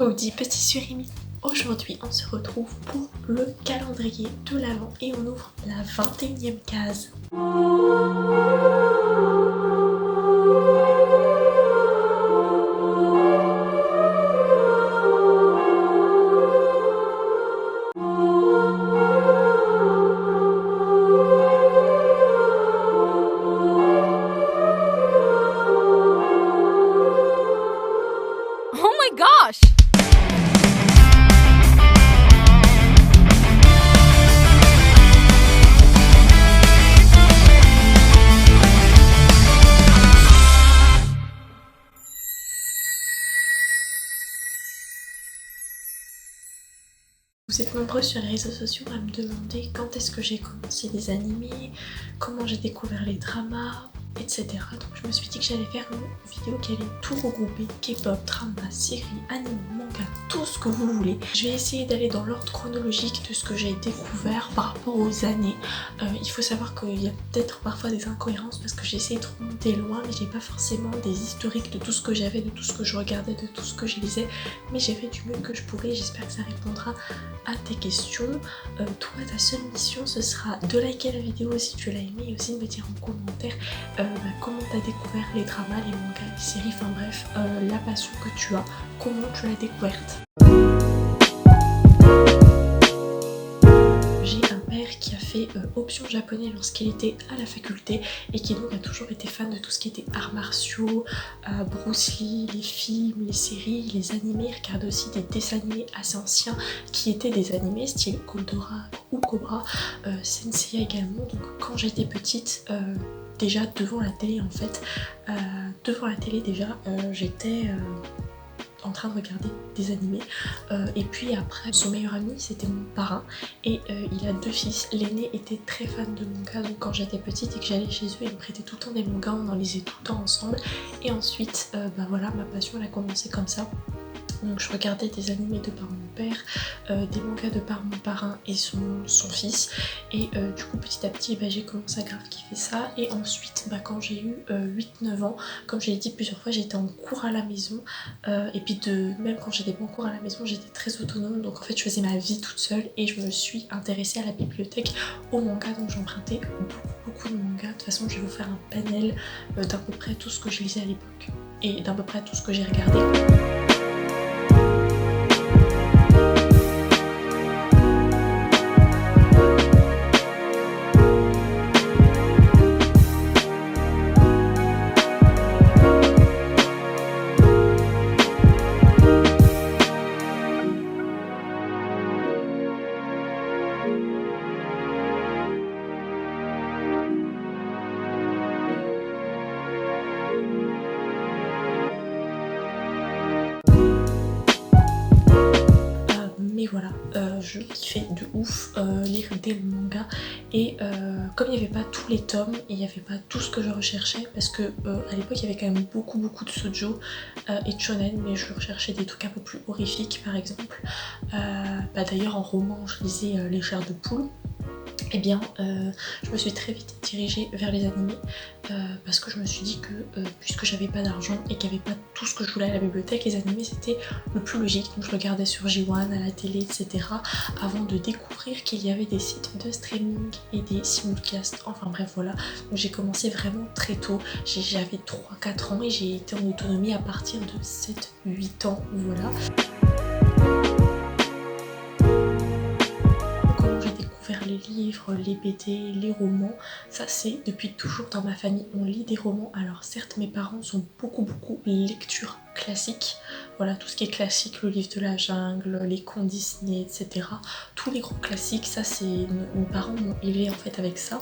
Audi Petit Surimi. Aujourd'hui on se retrouve pour le calendrier de l'Avent et on ouvre la 21e case. Oh my gosh! Vous êtes nombreux sur les réseaux sociaux à me demander quand est-ce que j'ai commencé les animés, comment j'ai découvert les dramas, etc. Donc je me suis dit que j'allais faire une vidéo qui allait tout regrouper, K-pop, drama, série, anime, manga, tout ce que vous voulez. Je vais essayer d'aller dans l'ordre chronologique de ce que j'ai découvert par rapport aux années. Il faut savoir qu'il y a peut-être parfois des incohérences parce que j'ai essayé de remonter loin, mais j'ai pas forcément des historiques de tout ce que j'avais, de tout ce que je regardais, de tout ce que je lisais, mais j'ai fait du mieux que je pouvais. J'espère que ça répondra à tes questions. Toi, ta seule mission, ce sera de liker la vidéo si tu l'as aimée et aussi de me dire en commentaire comment tu as découvert les dramas, les mangas, les séries, enfin bref, la passion que tu as, comment tu l'as découverte. J'ai un père qui a fait option japonais lorsqu'il était à la faculté et qui donc a toujours été fan de tout ce qui était arts martiaux, Bruce Lee, les films, les séries, les animés. Il regarde aussi des dessins animés assez anciens qui étaient des animés style Koldora ou Cobra, Senseiya également. Donc quand j'étais petite, déjà devant la télé en fait, j'étais en train de regarder des animés et puis après son meilleur ami c'était mon parrain et il a deux fils. L'aîné était très fan de manga, donc quand j'étais petite et que j'allais chez eux il me prêtait tout le temps des mangas, on en lisait tout le temps ensemble et ensuite voilà, ma passion elle a commencé comme ça. Donc je regardais des animés de par mon père, des mangas de par mon parrain et son fils. Et du coup petit à petit j'ai commencé à grave kiffer ça. Et ensuite quand j'ai eu 8-9 ans, comme je l'ai dit plusieurs fois, j'étais en cours à la maison. Et puis même quand j'étais pas en cours à la maison, j'étais très autonome. Donc en fait je faisais ma vie toute seule et je me suis intéressée à la bibliothèque, aux mangas. Donc j'empruntais beaucoup de mangas. De toute façon je vais vous faire un panel d'à peu près tout ce que je lisais à l'époque et d'à peu près tout ce que j'ai regardé. Mais voilà, je kiffais de ouf lire des mangas et comme il n'y avait pas tous les tomes et il n'y avait pas tout ce que je recherchais parce que à l'époque il y avait quand même beaucoup de shoujo et de shonen, mais je recherchais des trucs un peu plus horrifiques par exemple. D'ailleurs en roman je lisais Les Chairs de Poule. Et bien je me suis très vite dirigée vers les animés parce que je me suis dit que puisque j'avais pas d'argent et qu'il n'y avait pas tout ce que je voulais à la bibliothèque, les animés c'était le plus logique. Donc je regardais sur J1, à la télé, etc. avant de découvrir qu'il y avait des sites de streaming et des simulcasts, enfin bref voilà. Donc j'ai commencé vraiment très tôt, j'avais 3-4 ans et j'ai été en autonomie à partir de 7-8 ans, voilà. Les livres, les BD, les romans, ça c'est depuis toujours dans ma famille, on lit des romans. Alors certes mes parents sont beaucoup lecture classique, voilà tout ce qui est classique, le livre de la jungle, les contes Disney, etc. Tous les gros classiques, ça c'est, mes parents m'ont élevé en fait avec ça.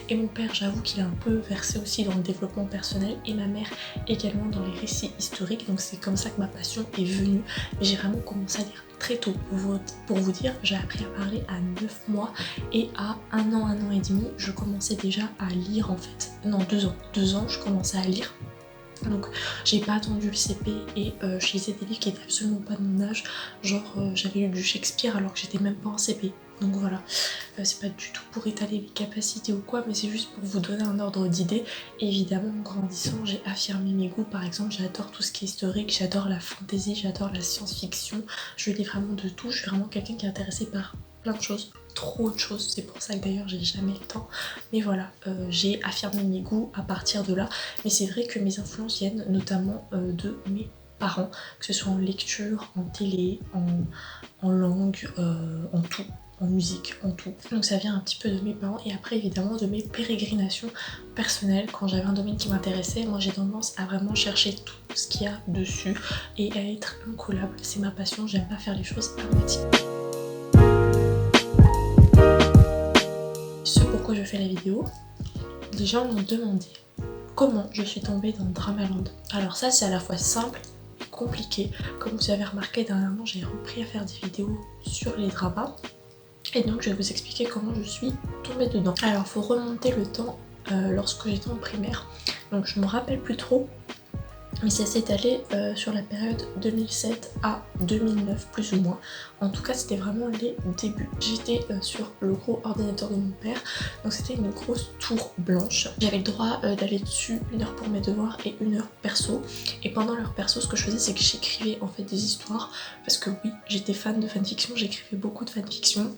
Et mon père j'avoue qu'il a un peu versé aussi dans le développement personnel et ma mère également dans les récits historiques, donc c'est comme ça que ma passion est venue. Mais j'ai vraiment commencé à lire très tôt, pour vous dire, j'ai appris à parler à 9 mois et à 1 an et demi, je commençais déjà à lire en fait. Non, 2 ans, je commençais à lire. Donc j'ai pas attendu le CP et je lisais des livres qui étaient absolument pas de mon âge. Genre j'avais lu du Shakespeare alors que j'étais même pas en CP. Donc voilà, c'est pas du tout pour étaler les capacités ou quoi, mais c'est juste pour vous donner un ordre d'idée. Évidemment, en grandissant, j'ai affirmé mes goûts. Par exemple, j'adore tout ce qui est historique, j'adore la fantasy, j'adore la science-fiction. Je lis vraiment de tout, je suis vraiment quelqu'un qui est intéressé par plein de choses, trop de choses, c'est pour ça que d'ailleurs j'ai jamais le temps. Mais voilà, j'ai affirmé mes goûts à partir de là. Mais c'est vrai que mes influences viennent notamment de mes parents, que ce soit en lecture, en télé, en langue, en tout, en musique, en tout. Donc ça vient un petit peu de mes parents et après évidemment de mes pérégrinations personnelles. Quand j'avais un domaine qui m'intéressait, moi j'ai tendance à vraiment chercher tout ce qu'il y a dessus et à être incollable. C'est ma passion, j'aime pas faire les choses à moitié. Ce pourquoi je fais la vidéo, des gens m'ont demandé comment je suis tombée dans Dramaland. Alors ça c'est à la fois simple et compliqué. Comme vous avez remarqué dernièrement, j'ai repris à faire des vidéos sur les dramas. Et donc je vais vous expliquer comment je suis tombée dedans. Alors faut remonter le temps lorsque j'étais en primaire. Donc je me rappelle plus trop, mais ça s'est étalé sur la période 2007 à 2009 plus ou moins. En tout cas c'était vraiment les débuts. J'étais sur le gros ordinateur de mon père, donc c'était une grosse tour blanche. J'avais le droit d'aller dessus 1 heure pour mes devoirs et 1 heure perso. Et pendant l'heure perso, ce que je faisais c'est que j'écrivais en fait des histoires, parce que oui, j'étais fan de fanfiction, j'écrivais beaucoup de fanfiction.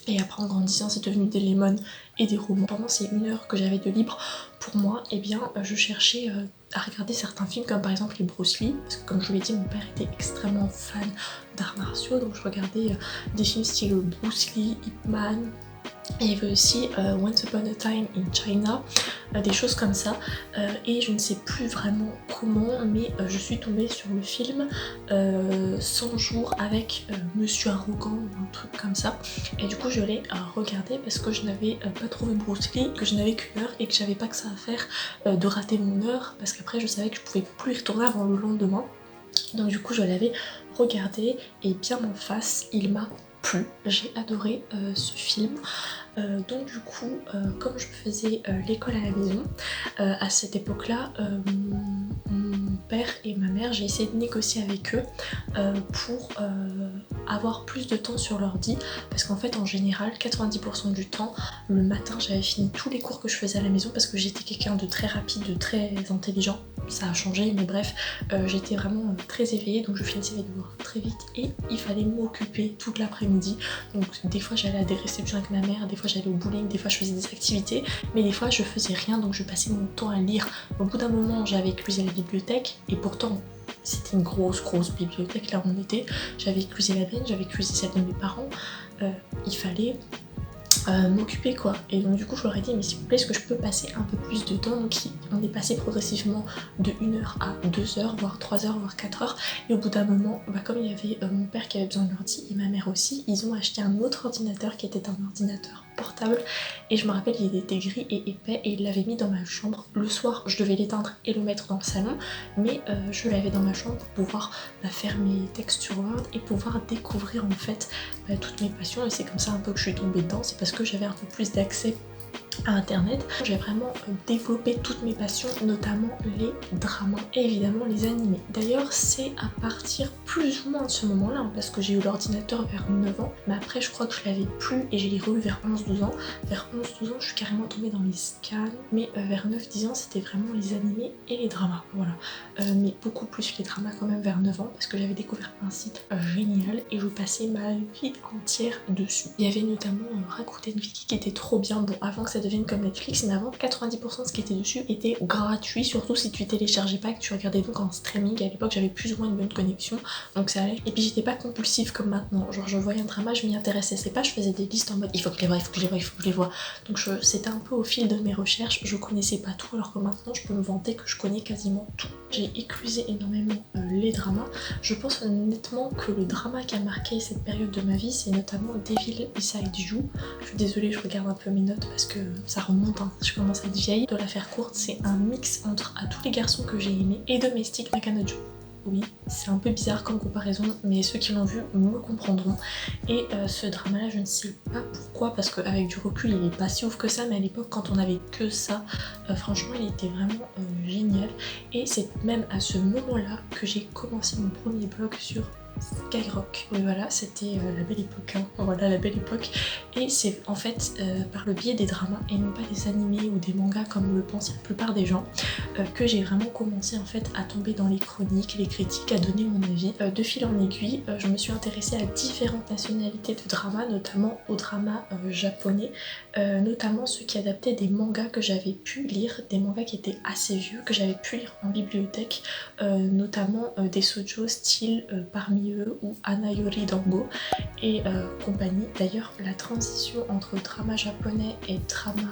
Et après en grandissant c'est devenu des lemons et des romans. Pendant ces 1 heure que j'avais de libre pour moi, eh bien je cherchais à regarder certains films comme par exemple les Bruce Lee, parce que comme je vous l'ai dit mon père était extrêmement fan d'arts martiaux, donc je regardais des films style Bruce Lee, Ip Man. Et il y avait aussi Once Upon a Time in China, des choses comme ça. Et je ne sais plus vraiment comment, mais je suis tombée sur le film 100 jours avec Monsieur Arrogant ou un truc comme ça. Et du coup je l'ai regardé parce que je n'avais pas trouvé Bruce Lee, que je n'avais qu'1 heure et que j'avais pas que ça à faire de rater mon heure, parce qu'après je savais que je pouvais plus y retourner avant le lendemain. Donc du coup je l'avais regardé et bien en face il m'a plu. J'ai adoré ce film. Donc du coup, comme je faisais l'école à la maison, à cette époque-là, mon père et ma mère, j'ai essayé de négocier avec eux pour avoir plus de temps sur l'ordi, parce qu'en fait en général 90% du temps le matin j'avais fini tous les cours que je faisais à la maison, parce que j'étais quelqu'un de très rapide, de très intelligent. Ça a changé mais bref, j'étais vraiment très éveillée, donc je finissais mes devoirs très vite et il fallait m'occuper toute l'après-midi. Donc des fois j'allais à des réceptions avec ma mère, des fois j'allais au bowling, des fois je faisais des activités, mais des fois je faisais rien, donc je passais mon temps à lire. Au bout d'un moment j'avais éclusé la bibliothèque, et pourtant c'était une grosse bibliothèque là où on était. J'avais éclusé la mienne, j'avais éclusé celle de mes parents, il fallait m'occuper quoi. Et donc du coup je leur ai dit mais s'il vous plaît est-ce que je peux passer un peu plus de temps. Donc on est passé progressivement de 1 heure à 2 heures, voire 3 heures, voire 4 heures. Et au bout d'un moment, comme il y avait mon père qui avait besoin de l'ordi et ma mère aussi, ils ont acheté un autre ordinateur qui était un ordinateur portable. Et je me rappelle il était gris et épais et il l'avait mis dans ma chambre. Le soir je devais l'éteindre et le mettre dans le salon, mais je l'avais dans ma chambre pour pouvoir faire mes textes sur Word et pouvoir découvrir en fait toutes mes passions. Et c'est comme ça un peu que je suis tombée dedans, c'est parce que j'avais un peu plus d'accès à internet. J'ai vraiment développé toutes mes passions, notamment les dramas et évidemment les animés. D'ailleurs c'est à partir plus ou moins de ce moment là, parce que j'ai eu l'ordinateur vers 9 ans, mais après je crois que je l'avais plus et je l'ai revu vers 11-12 ans. Vers 11-12 ans je suis carrément tombée dans les scans, mais vers 9-10 ans c'était vraiment les animés et les dramas, voilà. Mais beaucoup plus les dramas quand même vers 9 ans, parce que j'avais découvert un site génial et je passais ma vie entière dessus. Il y avait notamment Rakuten Viki qui était trop bien. Bon, avant que ça devienne comme Netflix, mais avant 90% de ce qui était dessus était gratuit, surtout si tu téléchargeais pas, que tu regardais donc en streaming. À l'époque j'avais plus ou moins une bonne connexion, donc ça allait. Et puis j'étais pas compulsive comme maintenant, genre je voyais un drama, je m'y intéressais, c'est pas je faisais des listes en mode il faut que je les vois, il faut que je les vois, il faut que je les vois. Donc c'était un peu au fil de mes recherches, je connaissais pas tout, alors que maintenant je peux me vanter que je connais quasiment tout. J'ai éclusé énormément les dramas. Je pense honnêtement que le drama qui a marqué cette période de ma vie c'est notamment Devil Beside You. Je suis désolée, je regarde un peu mes notes parce que ça remonte, hein. Je commence à être vieille. De la faire courte, c'est un mix entre À tous les garçons que j'ai aimés et Domestic Nakanojo. Oui, c'est un peu bizarre comme comparaison, mais ceux qui l'ont vu me comprendront. Et ce drama là, je ne sais pas pourquoi, parce qu'avec du recul il est pas si ouf que ça, mais à l'époque quand on avait que ça, franchement il était vraiment génial. Et c'est même à ce moment là que j'ai commencé mon premier blog sur Skyrock. Oui voilà, c'était la belle époque, hein. Voilà la belle époque. Et c'est en fait par le biais des dramas et non pas des animés ou des mangas comme le pensent la plupart des gens que j'ai vraiment commencé en fait à tomber dans les chroniques, les critiques, à donner mon avis. De fil en aiguille, je me suis intéressée à différentes nationalités de dramas, notamment au drama japonais, notamment ceux qui adaptaient des mangas que j'avais pu lire, des mangas qui étaient assez vieux, que j'avais pu lire en bibliothèque, notamment des shoujo style parmi eux ou Anayori Dango et compagnie. D'ailleurs la transition entre drama japonais et drama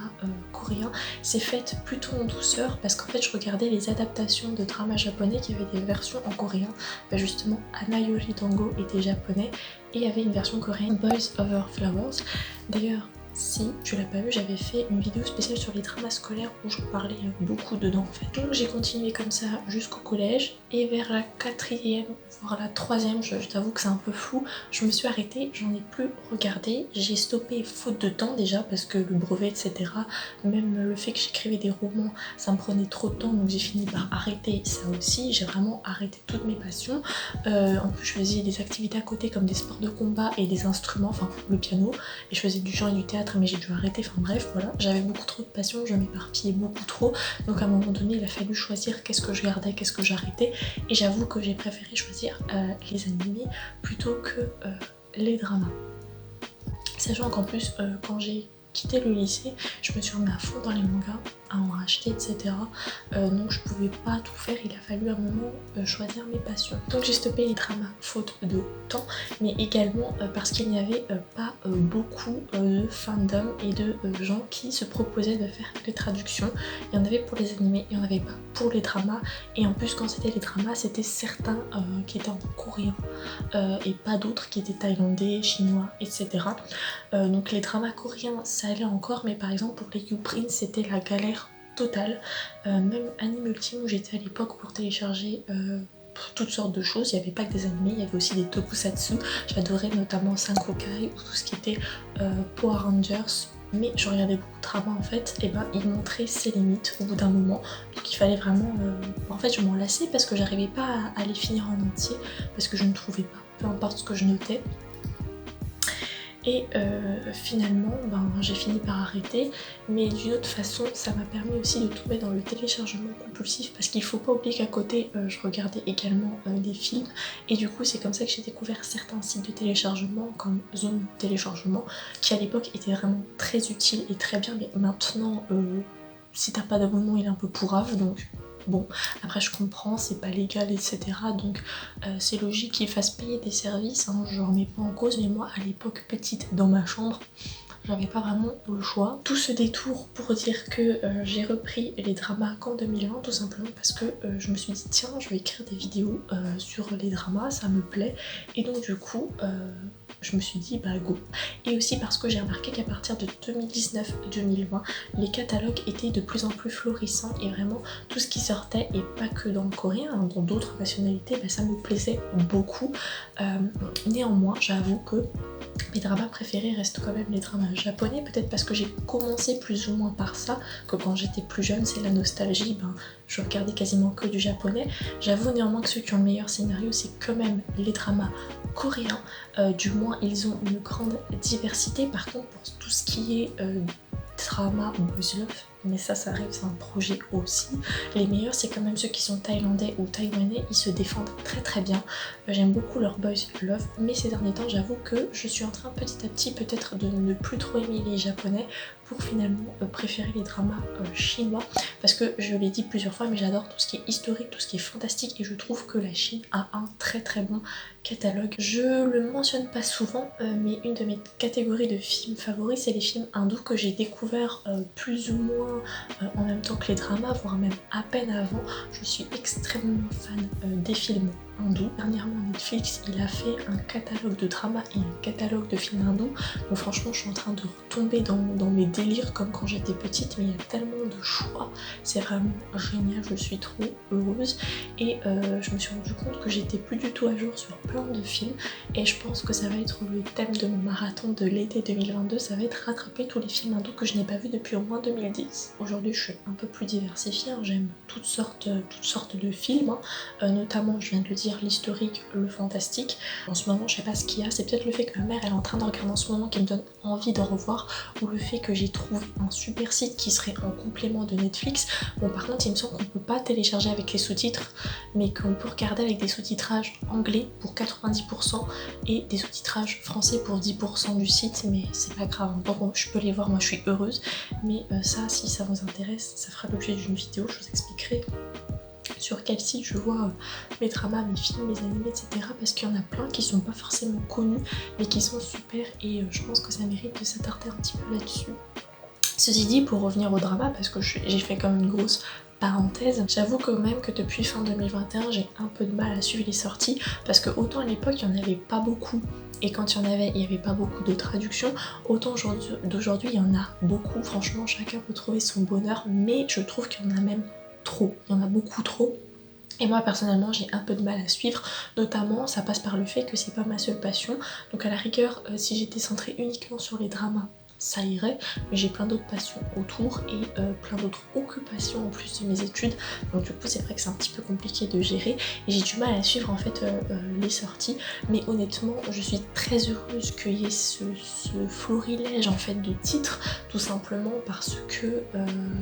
coréen s'est faite plutôt en douceur parce qu'en fait je regardais les adaptations de dramas japonais qui avaient des versions en coréen. Justement Anayori Dango était japonais et il y avait une version coréenne, Boys Over Flowers. D'ailleurs si tu l'as pas vu, j'avais fait une vidéo spéciale sur les dramas scolaires où je parlais beaucoup dedans en fait. Donc j'ai continué comme ça jusqu'au collège et vers la 4e, voire la 3e, je t'avoue que c'est un peu flou, je me suis arrêtée, j'en ai plus regardé, j'ai stoppé faute de temps déjà parce que le brevet etc, même le fait que j'écrivais des romans ça me prenait trop de temps donc j'ai fini par arrêter ça aussi, j'ai vraiment arrêté toutes mes passions. En plus je faisais des activités à côté comme des sports de combat et des instruments, enfin le piano, et je faisais du chant et du théâtre mais j'ai dû arrêter, enfin bref voilà, j'avais beaucoup trop de passion, je m'éparpillais beaucoup trop, donc à un moment donné il a fallu choisir qu'est-ce que je gardais, qu'est-ce que j'arrêtais, et j'avoue que j'ai préféré choisir les animés plutôt que les dramas. Sachant qu'en plus quand j'ai quitté le lycée, je me suis remis à fond dans les mangas, à en racheter etc. Donc je pouvais pas tout faire, il a fallu à un moment choisir mes passions. Donc j'ai stoppé les dramas faute de temps, mais également parce qu'il n'y avait pas beaucoup de fandom et de gens qui se proposaient de faire les traductions. Il y en avait pour les animés, il n'y en avait pas pour les dramas, et en plus quand c'était les dramas, c'était certains qui étaient en coréen et pas d'autres qui étaient thaïlandais, chinois, etc. Donc les dramas coréens ça allait encore, mais par exemple pour les Youprint c'était la galère totale. Même Anime Ultime où j'étais à l'époque pour télécharger toutes sortes de choses, il n'y avait pas que des animés, il y avait aussi des tokusatsu, j'adorais notamment Sankokai ou tout ce qui était Power Rangers, mais je regardais beaucoup de dramas en fait, et ben ils montraient ses limites au bout d'un moment, donc il fallait vraiment, en fait je m'en lassais parce que j'arrivais pas à les finir en entier, parce que je ne trouvais pas, peu importe ce que je notais. Et finalement j'ai fini par arrêter, mais d'une autre façon ça m'a permis aussi de tomber dans le téléchargement compulsif parce qu'il faut pas oublier qu'à côté je regardais également des films, et du coup c'est comme ça que j'ai découvert certains sites de téléchargement comme Zone Téléchargement qui à l'époque étaient vraiment très utiles et très bien, mais maintenant si t'as pas d'abonnement il est un peu pourrave, donc bon, après je comprends, c'est pas légal etc, donc c'est logique qu'ils fassent payer des services, hein, je remets pas en cause, mais moi à l'époque petite dans ma chambre j'avais pas vraiment le choix. Tout ce détour pour dire que j'ai repris les dramas qu'en 2020 tout simplement parce que je me suis dit tiens je vais écrire des vidéos sur les dramas, ça me plaît, et donc du coup je me suis dit bah go. Et aussi parce que j'ai remarqué qu'à partir de 2019-2020 les catalogues étaient de plus en plus florissants et vraiment tout ce qui sortait, et pas que dans le coréen, hein, dans d'autres nationalités, bah, ça me plaisait beaucoup. Néanmoins j'avoue que mes dramas préférés restent quand même les dramas japonais, peut-être parce que j'ai commencé plus ou moins par ça, que quand j'étais plus jeune c'est la nostalgie, je regardais quasiment que du japonais. J'avoue néanmoins que ceux qui ont le meilleur scénario c'est quand même les dramas coréens, du moins ils ont une grande diversité. Par contre pour tout ce qui est drama ou boys love, mais ça arrive, c'est un projet aussi, les meilleurs c'est quand même ceux qui sont thaïlandais ou taïwanais, ils se défendent très très bien. J'aime beaucoup leur boys love, mais ces derniers temps j'avoue que je suis en train petit à petit peut-être de ne plus trop aimer les japonais pour finalement préférer les dramas chinois, parce que je l'ai dit plusieurs fois mais j'adore tout ce qui est historique, tout ce qui est fantastique, et je trouve que la Chine a un très très bon catalogue. Je le mentionne pas souvent mais une de mes catégories de films favoris c'est les films hindous que j'ai découvert plus ou moins en même temps que les dramas, voire même à peine avant. Je suis extrêmement fan des films hindous. Dernièrement Netflix il a fait un catalogue de dramas et un catalogue de films hindous, donc franchement je suis en train de retomber dans mes délires comme quand j'étais petite, mais il y a tellement de choix, c'est vraiment génial, je suis trop heureuse. Et je me suis rendu compte que j'étais plus du tout à jour sur plein de films, et je pense que ça va être le thème de mon marathon de l'été 2022, ça va être rattraper tous les films hindous que je n'ai pas vus depuis au moins 2010. Aujourd'hui je suis un peu plus diversifiée, hein, j'aime toutes sortes de films, hein. Notamment je viens de le dire, dire l'historique, le fantastique. En ce moment je sais pas ce qu'il y a, c'est peut-être le fait que ma mère elle est en train de regarder en ce moment qui me donne envie d'en revoir, ou le fait que j'ai trouvé un super site qui serait en complément de Netflix. Bon par contre il me semble qu'on peut pas télécharger avec les sous-titres, mais qu'on peut regarder avec des sous-titrages anglais pour 90% et des sous-titrages français pour 10% du site, mais c'est pas grave, tant que je peux les voir, moi je suis heureuse. Mais ça, si ça vous intéresse, ça fera l'objet d'une vidéo, je vous expliquerai sur quel site je vois mes dramas, mes films, mes animés, etc. Parce qu'il y en a plein qui sont pas forcément connus, mais qui sont super, et je pense que ça mérite de s'attarder un petit peu là-dessus. Ceci dit, pour revenir au drama, parce que j'ai fait comme une grosse parenthèse, j'avoue quand même que depuis fin 2021 j'ai un peu de mal à suivre les sorties, parce que autant à l'époque il n'y en avait pas beaucoup, et quand il y en avait, il n'y avait pas beaucoup de traductions, autant d'aujourd'hui il y en a beaucoup. Franchement chacun peut trouver son bonheur, mais je trouve qu'il y en a même trop, il y en a beaucoup trop. Et moi personnellement j'ai un peu de mal à suivre, notamment ça passe par le fait que c'est pas ma seule passion. Donc à la rigueur, si j'étais centrée uniquement sur les dramas, ça irait, mais j'ai plein d'autres passions autour et plein d'autres occupations en plus de mes études, donc du coup c'est vrai que c'est un petit peu compliqué de gérer et j'ai du mal à suivre en fait les sorties, mais honnêtement je suis très heureuse qu'il y ait ce florilège en fait de titres, tout simplement parce que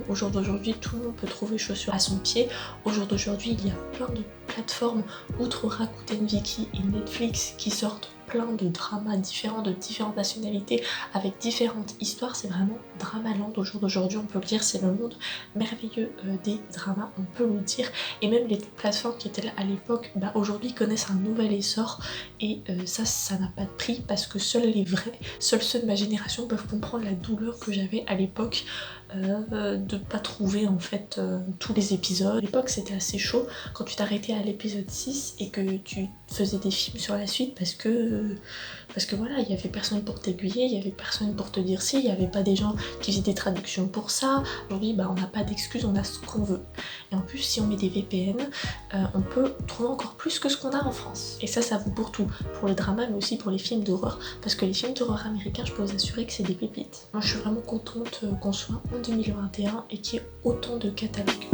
au jour d'aujourd'hui tout le monde peut trouver chaussures à son pied. Au jour d'aujourd'hui il y a plein de plateformes outre Rakuten Viki et Netflix qui sortent plein de dramas différents, de différentes nationalités, avec différentes histoires. C'est vraiment Dramaland au jour d'aujourd'hui, on peut le dire, c'est le monde merveilleux des dramas, on peut le dire. Et même les plateformes qui étaient là à l'époque, bah, aujourd'hui connaissent un nouvel essor, et ça n'a pas de prix, parce que seuls les vrais, seuls ceux de ma génération peuvent comprendre la douleur que j'avais à l'époque de pas trouver en fait tous les épisodes. À l'époque c'était assez chaud quand tu t'arrêtais à l'épisode 6 et que tu faisais des films sur la suite, parce que voilà, il y avait personne pour t'aiguiller, il y avait personne pour te dire si, il y avait pas des gens qui faisaient des traductions pour ça. Aujourd'hui bah on n'a pas d'excuses, on a ce qu'on veut. Et en plus si on met des VPN, on peut trouver encore plus que ce qu'on a en France. Et ça vaut pour tout, pour les dramas mais aussi pour les films d'horreur, parce que les films d'horreur américains, je peux vous assurer que c'est des pépites. Moi je suis vraiment contente qu'on soit en 2021 et qu'il y ait autant de catalogues.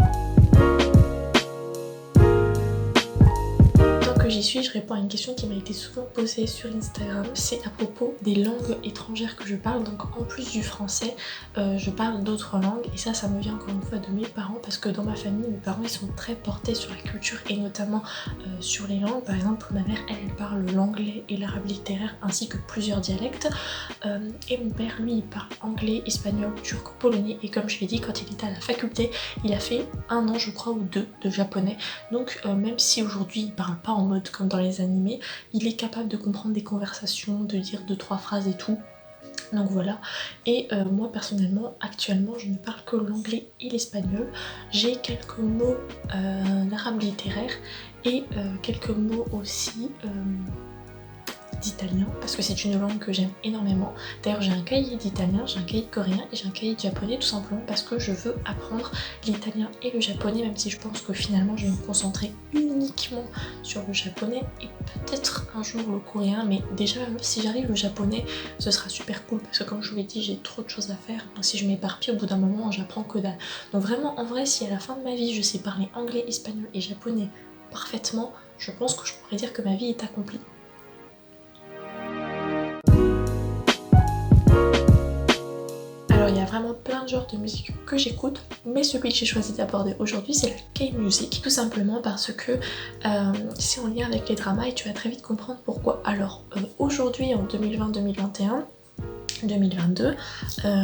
J'y suis, je réponds à une question qui m'a été souvent posée sur Instagram. C'est à propos des langues étrangères que je parle. Donc en plus du français, je parle d'autres langues, et ça me vient encore une fois de mes parents, parce que dans ma famille, mes parents ils sont très portés sur la culture et notamment sur les langues. Par exemple ma mère elle parle l'anglais et l'arabe littéraire ainsi que plusieurs dialectes, et mon père lui il parle anglais, espagnol, turc, polonais, et comme je l'ai dit, quand il était à la faculté il a fait 1 an je crois ou 2 de japonais. Donc même si aujourd'hui il parle pas en mode comme dans les animés, il est capable de comprendre des conversations, de dire 2-3 phrases et tout. Donc voilà, et moi personnellement actuellement je ne parle que l'anglais et l'espagnol. J'ai quelques mots d'arabe littéraire et quelques mots aussi d'italien, parce que c'est une langue que j'aime énormément. D'ailleurs j'ai un cahier d'italien, j'ai un cahier de coréen et j'ai un cahier de japonais, tout simplement parce que je veux apprendre l'italien et le japonais, même si je pense que finalement je vais me concentrer uniquement sur le japonais et peut-être un jour le coréen, mais déjà si j'arrive le japonais ce sera super cool, parce que comme je vous l'ai dit j'ai trop de choses à faire, donc si je m'éparpille au bout d'un moment j'apprends que dalle. Donc vraiment en vrai si à la fin de ma vie je sais parler anglais, espagnol et japonais parfaitement, je pense que je pourrais dire que ma vie est accomplie. Il y a vraiment plein de genres de musique que j'écoute, mais celui que j'ai choisi d'aborder aujourd'hui c'est la K-music, tout simplement parce que c'est en lien avec les dramas et tu vas très vite comprendre pourquoi. Alors aujourd'hui en 2020-2021, 2022,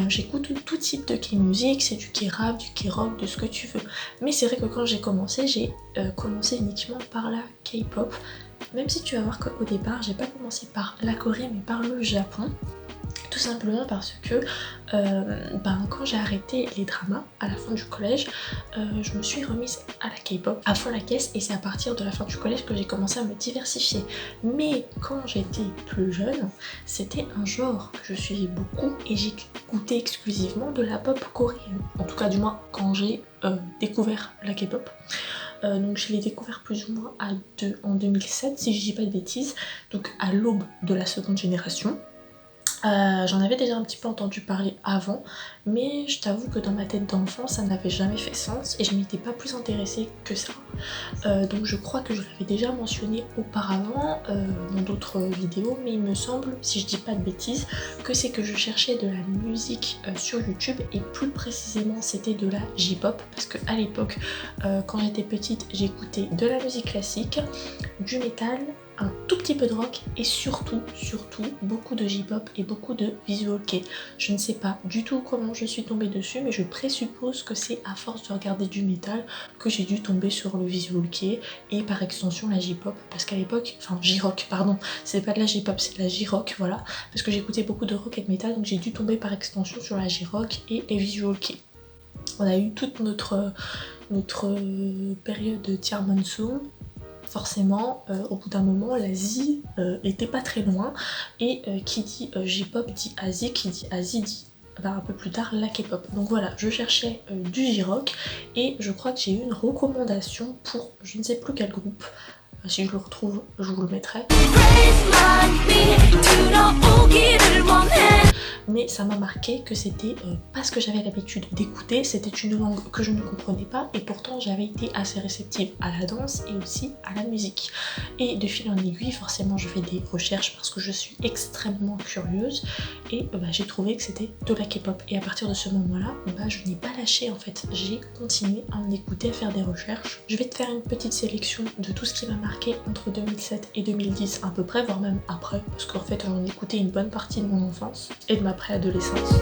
j'écoute tout type de K-music, c'est du K-rap, du K-rock, de ce que tu veux. Mais c'est vrai que quand j'ai commencé uniquement par la K-pop, même si tu vas voir qu'au départ j'ai pas commencé par la Corée mais par le Japon. Tout simplement parce que quand j'ai arrêté les dramas à la fin du collège, je me suis remise à la K-pop à fond la caisse, et c'est à partir de la fin du collège que j'ai commencé à me diversifier. Mais quand j'étais plus jeune, c'était un genre que je suivais beaucoup et j'écoutais exclusivement de la pop coréenne. En tout cas du moins quand j'ai découvert la K-pop. Donc je l'ai découvert plus ou moins en 2007 si je dis pas de bêtises, donc à l'aube de la seconde génération. J'en avais déjà un petit peu entendu parler avant, mais je t'avoue que dans ma tête d'enfant, ça n'avait jamais fait sens et je m'étais pas plus intéressée que ça. Donc je crois que je l'avais déjà mentionné auparavant dans d'autres vidéos, mais il me semble, si je dis pas de bêtises, que c'est que je cherchais de la musique sur YouTube et plus précisément c'était de la J-pop parce que à l'époque, quand j'étais petite, j'écoutais de la musique classique, du métal, un tout petit peu de rock et surtout beaucoup de J-pop et beaucoup de visual kei. Je ne sais pas du tout comment je suis tombée dessus, mais je présuppose que c'est à force de regarder du métal que j'ai dû tomber sur le visual kei et par extension la J-pop, parce qu'à l'époque, enfin J-rock pardon, c'est pas de la J-pop, c'est de la J-rock, voilà, parce que j'écoutais beaucoup de rock et de métal, donc j'ai dû tomber par extension sur la J-rock et les visual kei. On a eu toute notre période de Tier Monsoon. Forcément, au bout d'un moment, l'Asie était pas très loin et qui dit J-pop dit Asie, qui dit Asie dit un peu plus tard la K-pop. Donc voilà, je cherchais du J-rock et je crois que j'ai eu une recommandation pour je ne sais plus quel groupe. Si je le retrouve, je vous le mettrai. Mais ça m'a marqué que c'était pas ce que j'avais l'habitude d'écouter, c'était une langue que je ne comprenais pas et pourtant j'avais été assez réceptive à la danse et aussi à la musique. Et de fil en aiguille, forcément je fais des recherches parce que je suis extrêmement curieuse et j'ai trouvé que c'était de la K-pop. Et à partir de ce moment-là, je n'ai pas lâché en fait, j'ai continué à en écouter, à faire des recherches. Je vais te faire une petite sélection de tout ce qui m'a marqué entre 2007 et 2010 à peu près, voire même après, parce qu'en fait j'en ai écouté une bonne partie de mon enfance et de ma préadolescence.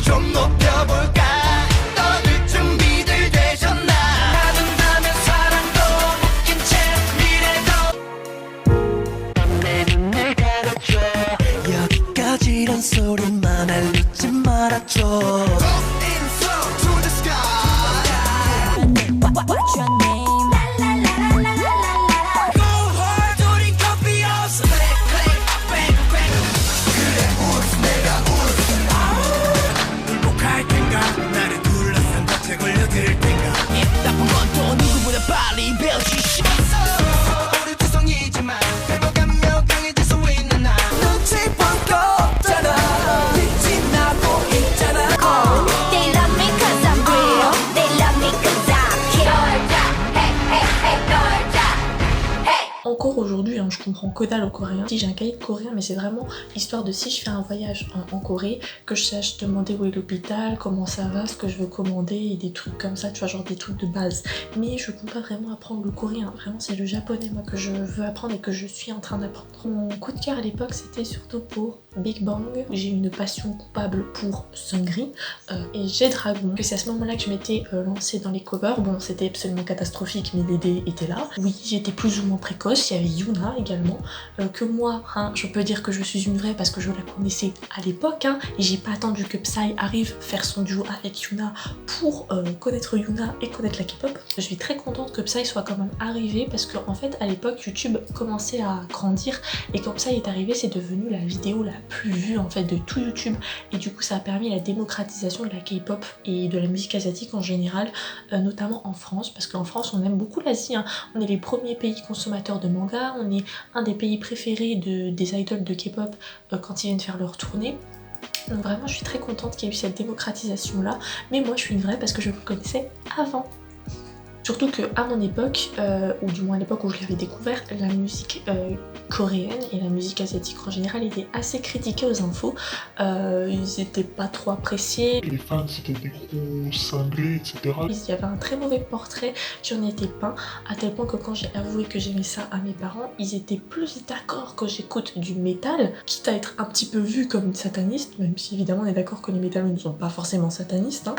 좀 높여볼까 떠들 준비들 되셨나 나눈다면 사랑도 웃긴 채 미래도 내 눈을 가려줘 여기까지란 소리만 알리지 말아줘 What's your name? Go hard, 우린 커피 없어 Bang, bang, bang 그래 울었어 내가 울었어 행복할 텐가 나를 둘러싼 덫에 걸려들 텐가 나쁜 건 또 누구보다 빨리 배우지 우리 두성이지만 회복하며 강해질 수 있는 나 눈치 볼 거 없잖아 빛이 나고 있잖아 They love me cause I'm real They love me cause I care comprends que dalle au coréen. Si j'ai un cahier de coréen, mais c'est vraiment histoire de si je fais un voyage en Corée, que je sache demander où est l'hôpital, comment ça va, ce que je veux commander et des trucs comme ça, tu vois, genre des trucs de base. Mais je compte pas vraiment apprendre le coréen, vraiment c'est le japonais moi que je veux apprendre et que je suis en train d'apprendre. Mon coup de cœur à l'époque c'était surtout pour Big Bang. J'ai une passion coupable pour Seungri et G-Dragon. C'est à ce moment-là que je m'étais lancée dans les covers. Bon, c'était absolument catastrophique, mais l'idée était là. Oui, j'étais plus ou moins précoce. Il y avait Yuna également, que moi, hein, je peux dire que je suis une vraie parce que je la connaissais à l'époque, hein, et j'ai pas attendu que Psy arrive faire son duo avec Yuna pour connaître Yuna et connaître la K-pop. Je suis très contente que Psy soit quand même arrivé parce qu'en fait, à l'époque, YouTube commençait à grandir et quand Psy est arrivé, c'est devenu la vidéo la plus vue en fait de tout YouTube et du coup, ça a permis la démocratisation de la K-pop et de la musique asiatique en général, notamment en France, parce qu'en France, on aime beaucoup l'Asie, hein. On est les premiers pays consommateurs de manga, on est un des pays préférés des idoles de K-pop quand ils viennent faire leur tournée. Donc vraiment je suis très contente qu'il y ait eu cette démocratisation là, mais moi je suis une vraie parce que je le connaissais avant. Surtout qu'à mon époque, ou du moins à l'époque où je l'avais découvert, la musique coréenne et la musique asiatique en général étaient assez critiquées aux infos. Ils étaient pas trop appréciés. Les fans c'était des gros cinglés, etc. Il y avait un très mauvais portrait qui en était peint, à tel point que quand j'ai avoué que j'aimais ça à mes parents, ils étaient plus d'accord que j'écoute du métal, quitte à être un petit peu vue comme une sataniste, même si évidemment on est d'accord que les métallos ne sont pas forcément satanistes, hein,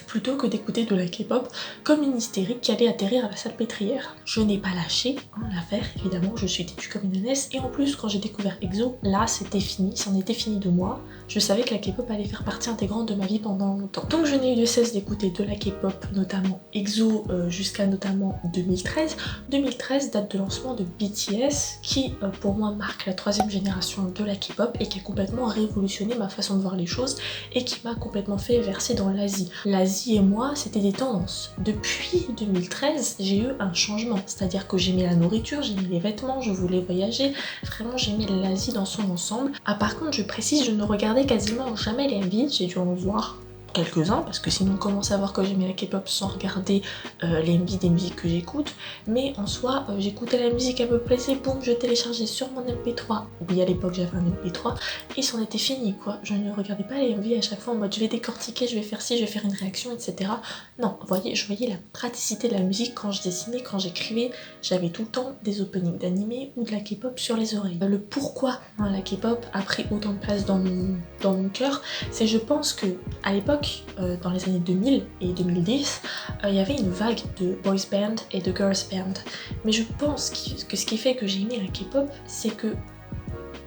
plutôt que d'écouter de la K-pop comme une hystérique qui allait atterrir à la salpêtrière. Je n'ai pas lâché l'affaire, évidemment, je suis têtue comme une ânesse, et en plus quand j'ai découvert EXO, là c'était fini, c'en était fini de moi. Je savais que la K-pop allait faire partie intégrante de ma vie pendant longtemps. Donc je n'ai eu de cesse d'écouter de la K-pop, notamment EXO, jusqu'à notamment 2013. 2013, date de lancement de BTS, qui pour moi marque la 3e génération de la K-pop et qui a complètement révolutionné ma façon de voir les choses et qui m'a complètement fait verser dans l'Asie. L'Asie et moi, c'était des tendances. Depuis 2013, j'ai eu un changement, c'est-à-dire que j'aimais la nourriture, j'aimais les vêtements, je voulais voyager, vraiment j'aimais l'Asie dans son ensemble. Ah par contre, je précise, je ne regardais quasiment jamais les MV, j'ai dû en voir quelques-uns parce que sinon comment savoir que j'aimais la K-pop sans regarder les MV des musiques que j'écoute, mais en soi j'écoutais la musique, elle me plaisait, boum, je téléchargeais sur mon MP3, oui à l'époque j'avais un MP3 et c'en était fini quoi. Je ne regardais pas les MV à chaque fois en mode je vais décortiquer, je vais faire ci, je vais faire une réaction, etc. Non, je voyais la praticité de la musique quand je dessinais, quand j'écrivais, j'avais tout le temps des openings d'animé ou de la K-pop sur les oreilles. Le pourquoi la K-pop a pris autant de place dans mon cœur, c'est je pense que à l'époque dans les années 2000 et 2010, il y avait une vague de boys band et de girls band. Mais je pense que ce qui fait que j'ai aimé la K-pop, c'est que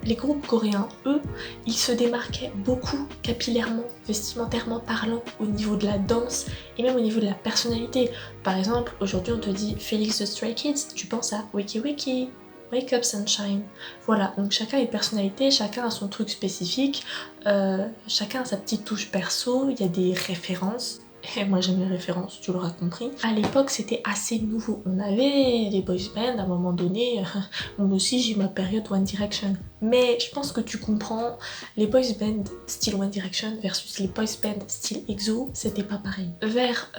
les groupes coréens, eux, ils se démarquaient beaucoup capillairement, vestimentairement parlant, au niveau de la danse et même au niveau de la personnalité. Par exemple, aujourd'hui on te dit Felix the Stray Kids, tu penses à Wiki Wiki, Wake Up Sunshine. Voilà, donc chacun a une personnalité, chacun a son truc spécifique, chacun a sa petite touche perso, il y a des références. Et moi j'aime les références, tu l'auras compris. À l'époque c'était assez nouveau. On avait des boys bands à un moment donné. Moi aussi j'ai eu ma période One Direction. Mais je pense que tu comprends, les boys band style One Direction versus les boys band style EXO, c'était pas pareil. Vers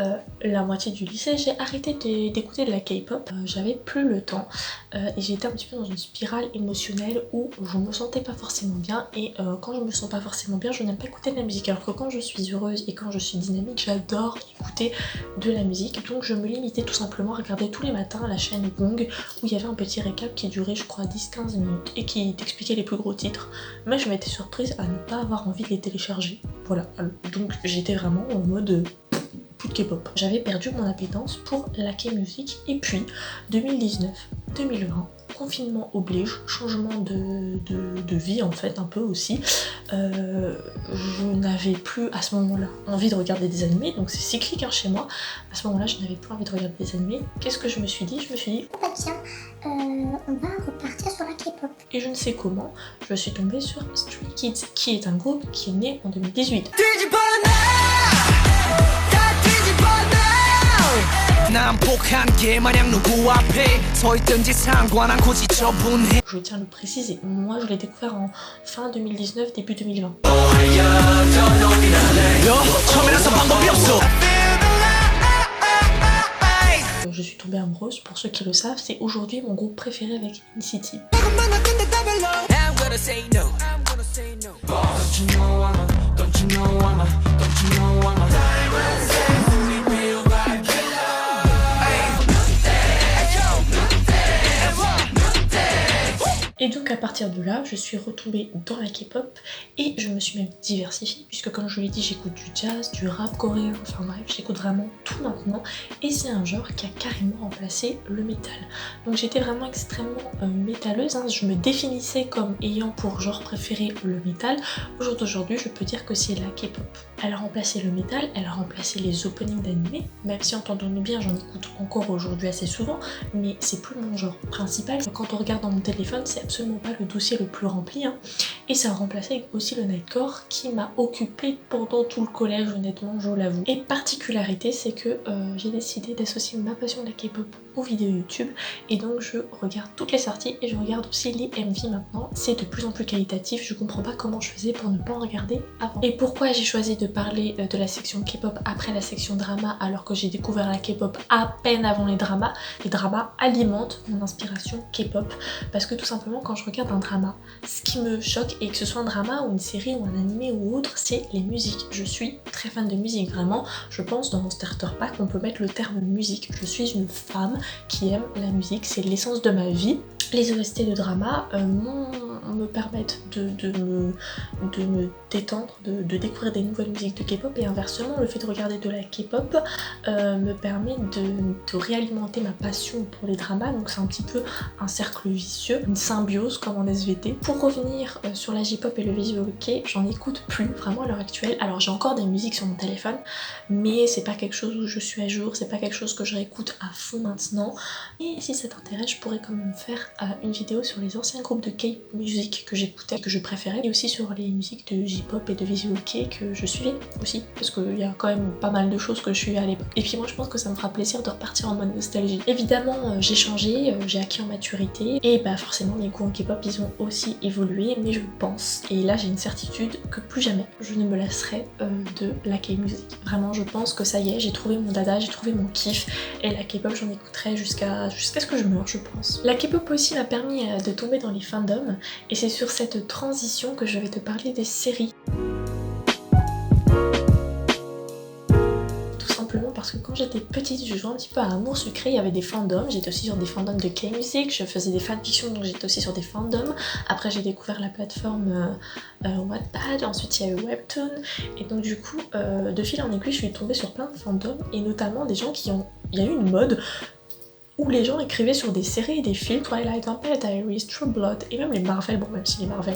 la moitié du lycée, j'ai arrêté d'écouter de la K-pop. J'avais plus le temps et j'étais un petit peu dans une spirale émotionnelle où je me sentais pas forcément bien. Et quand je me sens pas forcément bien, je n'aime pas écouter de la musique. Alors que quand je suis heureuse et quand je suis dynamique, j'adore écouter de la musique. Donc je me limitais tout simplement à regarder tous les matins la chaîne Gong où il y avait un petit récap qui durait je crois 10-15 minutes et qui t'expliquait les plus gros titres, mais je m'étais surprise à ne pas avoir envie de les télécharger. Voilà, donc j'étais vraiment en mode plus de K-pop. J'avais perdu mon appétence pour la K-music et puis 2019-2020, confinement oblige, changement de vie en fait un peu aussi. Je n'avais plus à ce moment-là envie de regarder des animés, donc c'est cyclique chez moi. À ce moment-là, je n'avais plus envie de regarder des animés. Qu'est-ce que je me suis dit? Je me suis dit, oh bah tiens, on va repartir sur la K-pop. Et je ne sais comment, je suis tombée sur Stray Kids, qui est un groupe qui est né en 2018. Je tiens à le préciser, moi je l'ai découvert en fin 2019, début 2020. Je suis tombée amoureuse. Pour ceux qui le savent, c'est aujourd'hui mon groupe préféré avec NCT. Et donc à partir de là, je suis retombée dans la K-pop et je me suis même diversifiée puisque comme je vous l'ai dit, j'écoute du jazz, du rap coréen, enfin bref, j'écoute vraiment tout maintenant et c'est un genre qui a carrément remplacé le métal. Donc j'étais vraiment extrêmement métalleuse, hein. Je me définissais comme ayant pour genre préféré le métal. Au jour d'aujourd'hui, je peux dire que c'est la K-pop. Elle a remplacé le métal, elle a remplacé les openings d'animés, même si entendons-nous bien, j'en écoute encore aujourd'hui assez souvent, mais c'est plus mon genre principal. Quand on regarde dans mon téléphone, c'est absolument pas le dossier le plus rempli, hein. Et ça a remplacé aussi le nightcore qui m'a occupée pendant tout le collège, honnêtement, je l'avoue. Et particularité, c'est que j'ai décidé d'associer ma passion de la K-pop aux vidéos YouTube et donc je regarde toutes les sorties et je regarde aussi les MV maintenant. C'est de plus en plus qualitatif, je comprends pas comment je faisais pour ne pas en regarder avant. Et pourquoi j'ai choisi de parler de la section K-pop après la section drama alors que j'ai découvert la K-pop à peine avant les dramas? Les dramas alimentent mon inspiration K-pop parce que tout simplement quand je regarde un drama, ce qui me choque, et que ce soit un drama ou une série ou un animé ou autre, c'est les musiques. Je suis très fan de musique, vraiment. Je pense dans mon starter pack on peut mettre le terme musique. Je suis une femme qui aime la musique, c'est l'essence de ma vie. Les OST de drama me permettent de me détendre, de découvrir des nouvelles musiques de K-pop et inversement le fait de regarder de la K-pop me permet de réalimenter ma passion pour les dramas, donc c'est un petit peu un cercle vicieux, une symbiose comme en SVT. Pour revenir sur la J-pop et le visual kei, j'en écoute plus vraiment à l'heure actuelle. Alors j'ai encore des musiques sur mon téléphone mais c'est pas quelque chose où je suis à jour, c'est pas quelque chose que je réécoute à fond maintenant, et si ça t'intéresse je pourrais quand même faire une vidéo sur les anciens groupes de K-music que j'écoutais, que je préférais, et aussi sur les musiques de J-pop et de visual kei que je suivais aussi, parce qu'il y a quand même pas mal de choses que je suivais à l'époque. Et puis moi je pense que ça me fera plaisir de repartir en mode nostalgie. Évidemment j'ai changé, j'ai acquis en maturité, et bah forcément mes goûts en K-pop ils ont aussi évolué, mais je pense, et là j'ai une certitude, que plus jamais je ne me lasserai de la K-music. Vraiment je pense que ça y est, j'ai trouvé mon dada, j'ai trouvé mon kiff, et la K-pop j'en écouterai jusqu'à ce que je meure je pense. La K-pop aussi m'a permis de tomber dans les fandoms et c'est sur cette transition que je vais te parler des séries. Tout simplement parce que quand j'étais petite, je jouais un petit peu à Amour Sucré, il y avait des fandoms, j'étais aussi sur des fandoms de K-music, je faisais des fanfictions donc j'étais aussi sur des fandoms. Après j'ai découvert la plateforme Wattpad, ensuite il y a eu Webtoon, et donc du coup de fil en aiguille je suis tombée sur plein de fandoms et notamment des gens qui ont... Il y a eu une mode où les gens écrivaient sur des séries et des films, Twilight, Vampire Diaries, True Blood, et même les Marvel, bon même si les Marvel,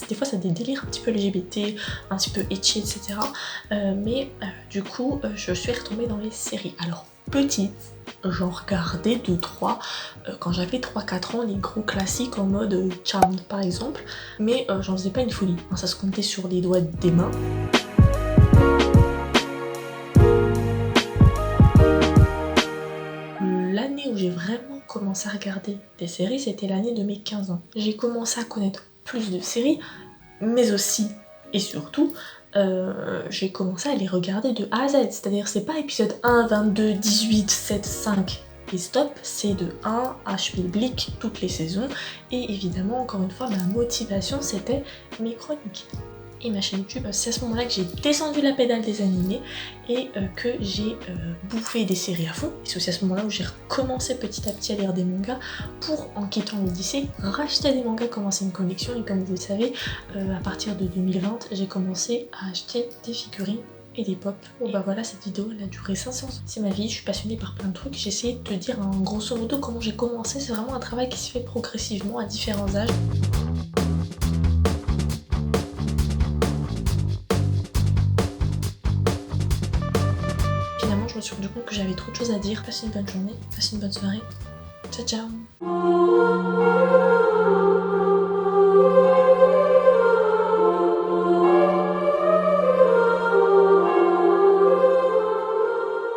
des fois ça a des délires un petit peu LGBT, un petit peu ecchi, etc. Du coup, je suis retombée dans les séries. Alors, petite, j'en regardais 2-3 quand j'avais 3-4 ans, les gros classiques en mode Charmed par exemple, mais j'en faisais pas une folie, hein, ça se comptait sur les doigts des mains. L'année où j'ai vraiment commencé à regarder des séries, c'était l'année de mes 15 ans. J'ai commencé à connaître plus de séries, mais aussi et surtout, j'ai commencé à les regarder de A à Z. C'est-à-dire, c'est pas épisode 1, 22, 18, 7, 5 et stop, c'est de 1 HP Blick toutes les saisons. Et évidemment, encore une fois, ma motivation c'était mes chroniques et ma chaîne YouTube. C'est à ce moment-là que j'ai descendu la pédale des animés et que j'ai bouffé des séries à fond. Et c'est aussi à ce moment-là où j'ai recommencé petit à petit à lire des mangas pour, en quittant le lycée, racheter des mangas, commencer une collection. Et comme vous le savez, à partir de 2020, j'ai commencé à acheter des figurines et des pop. Bon bah voilà, cette vidéo elle a duré 500 ans. C'est ma vie, je suis passionnée par plein de trucs. J'ai essayé de te dire en grosso modo comment j'ai commencé. C'est vraiment un travail qui se fait progressivement à différents âges. Finalement je me suis rendu compte que j'avais trop de choses à dire. Passe une bonne journée, passe une bonne soirée. Ciao ciao.